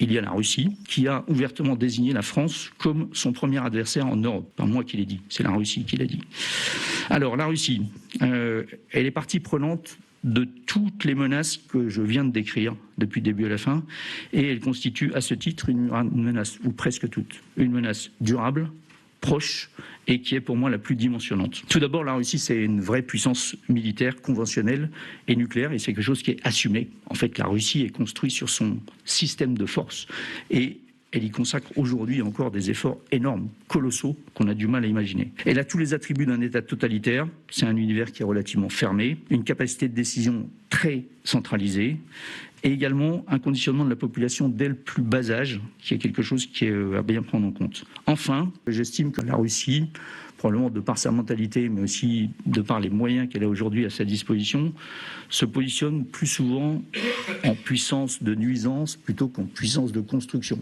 Il y a la Russie qui a ouvertement désigné la France comme son premier adversaire en Europe. Pas moi qui l'ai dit, c'est la Russie qui l'a dit. Alors la Russie, elle est partie prenante de toutes les menaces que je viens de décrire depuis le début à la fin, et elle constitue à ce titre une menace, ou presque toute, une menace durable, proche, et qui est pour moi la plus dimensionnante. Tout d'abord, la Russie, c'est une vraie puissance militaire, conventionnelle et nucléaire, et c'est quelque chose qui est assumé. En fait, la Russie est construite sur son système de force, et elle y consacre aujourd'hui encore des efforts énormes, colossaux, qu'on a du mal à imaginer. Elle a tous les attributs d'un État totalitaire, c'est un univers qui est relativement fermé, une capacité de décision très centralisée, et également un conditionnement de la population dès le plus bas âge, qui est quelque chose qui est à bien prendre en compte. Enfin, j'estime que la Russie, probablement de par sa mentalité, mais aussi de par les moyens qu'elle a aujourd'hui à sa disposition, se positionne plus souvent en puissance de nuisance plutôt qu'en puissance de construction.